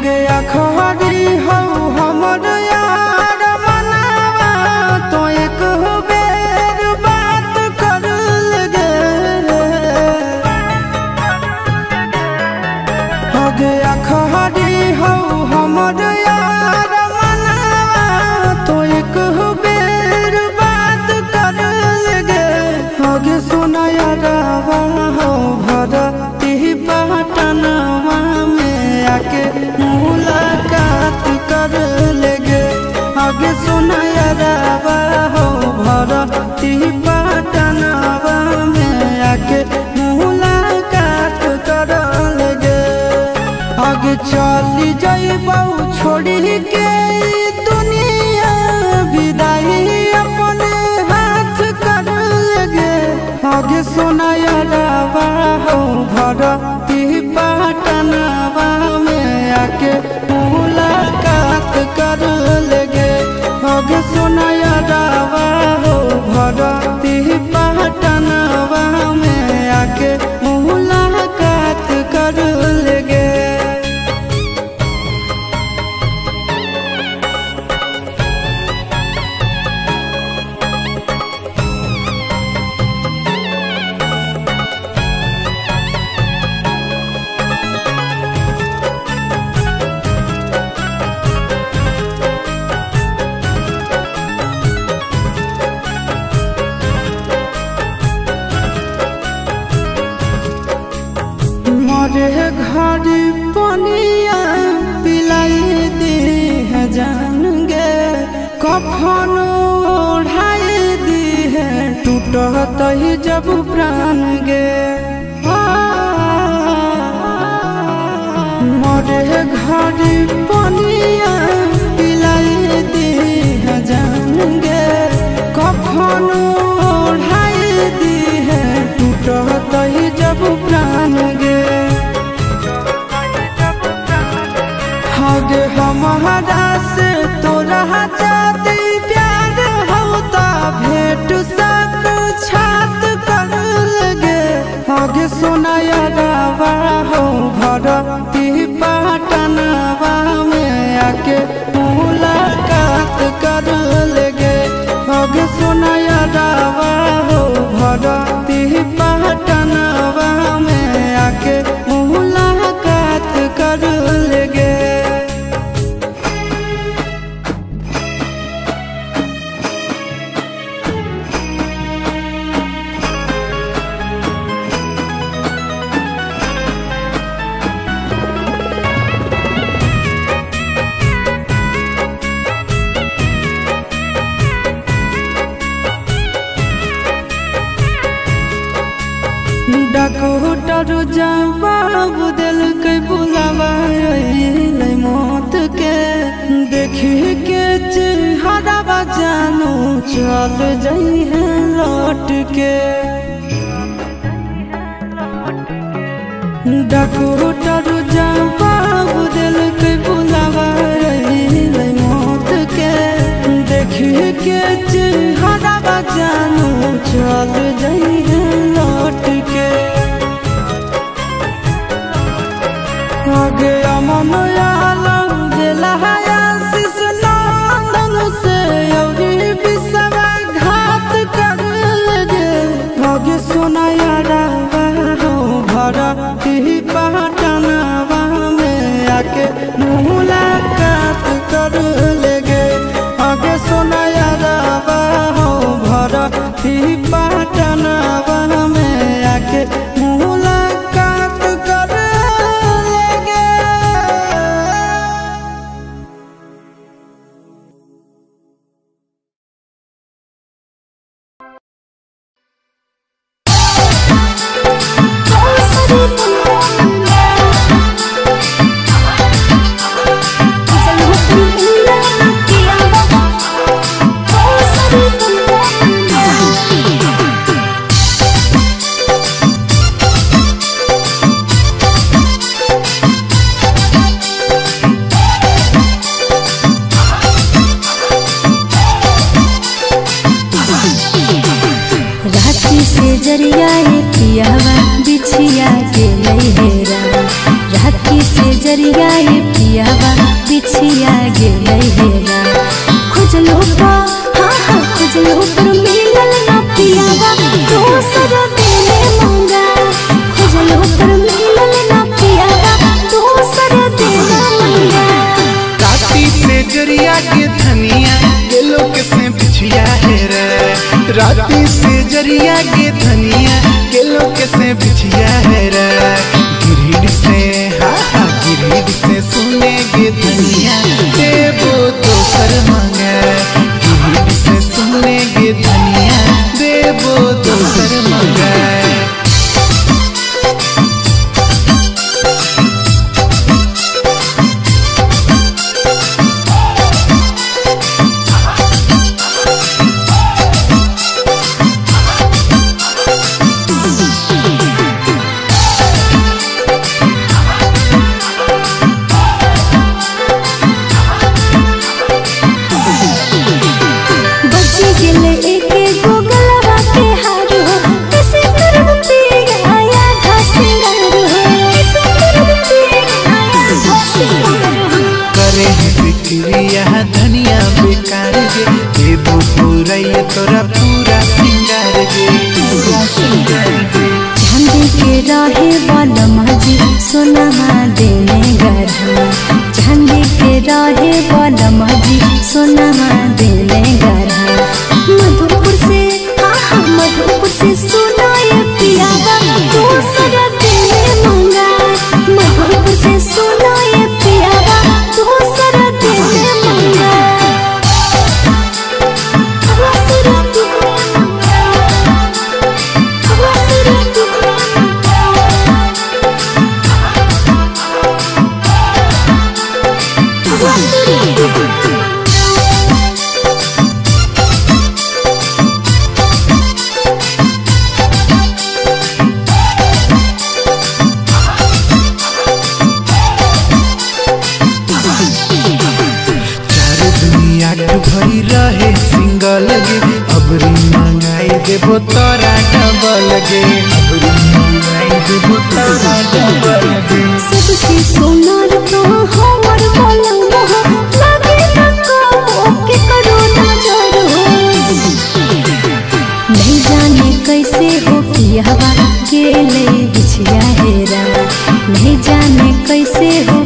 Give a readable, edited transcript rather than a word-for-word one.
गया खरी हो हमर यार मनावा तो एक बेर बात कर लगे। हो गया खरी हो हमर यार मनावा तो एक बेर बात कर लगे। हो गे सोना यारवा हो भरती पटनवा में आके मुलाकात कर लेगे। आगे सुना यारवा हो भरती पटनवा में आके मुलाकात कर लेगे। आगे चली जाइबौ छोड़ी के दुनिया विदाई अपने हाथ कर लेगे। आगे सुना यारवा हो भरती पटनवा में आके मुलाकात कर लेगे। आगे सुना यारवा हो भरती पटनवा में आके मुलाकात कर लेगे। मरे घर पनिया पिलाई दी है जान गे। कफन ओढ़ाई दी है टूटत ही जब प्राण गे। मरे घर पनिया पिलाई दी है जान गे। कफन ओढ़ाई दी है टूटत ही जब प्राण गे। गे हमारा से तोरा जाती प्यार होता भेंट साक्षात कर लगे। आगे सोना यारवा हो भरती पटनवा में आके मुलाकात कर लेगे। आगे सोना यारवा हो भरती पटनवा में आके मुलाकात कर लेगे। डॉक्टर जवाब दिल के बुलावा मौत के। देखी के चेहरा जानू चल जाई है लौट के। डॉक्टर जवाब दिल के बुलावा मौत के। देखी के चेहरा जानू चल जाई है लौट के। आगे अमन आलम दिलहाया शिश नंदन से योगी विश्वा घात कर लगे। आगे सोना यारवा हो भरती पटनवा में आके मुलाकात कर लेगे। आगे सोना यारवा हो भरती पटनवा में आके मुलाकात कर लेगे। जरिया पियावा बिछिया के हेरा राखी से जरिया ये पियावा बिछिया गेलै हेरा खोजलो खोजलो पर मिलल ना पियावा दोसर देले मंगा खोजलो पर मिलल ना पियावा दोसर देले मंगा राती से जरिया के धनिया गेलो के से बिछिया हेरा राती से जरिया के धनिया गेलो के से बिछिया हेरा गिरिड से गिरिड से सुनेगे धनिया देवो दोसर मंगा गिरिड से सुनेगे धनिया देवो दोसर मंगा धनिया बेकार गे देबो पूरा ये तोरा पूरा सिंगार गे चांदी के रहे वाला माजी सोना देने गढ़ा चांदी के रहे वाला माजी सोना देने गढ़ा मधुपुर से सोना ये पियावा दोसर देले मंगा मधुपुर से सोना ये पियावा दोसर देले मंगा भरी रहे सिंगल गे अबरी मंगाई देबो तोरा डबल गे अबरी मंगाई देबो तोरा डबल गे सबसे सोनार तो हमर बोला मोह लागे तको ओके करो नजर हो नहीं जाने कैसे हो पियावा गेले बिछिया हेरा नहीं जाने कैसे हो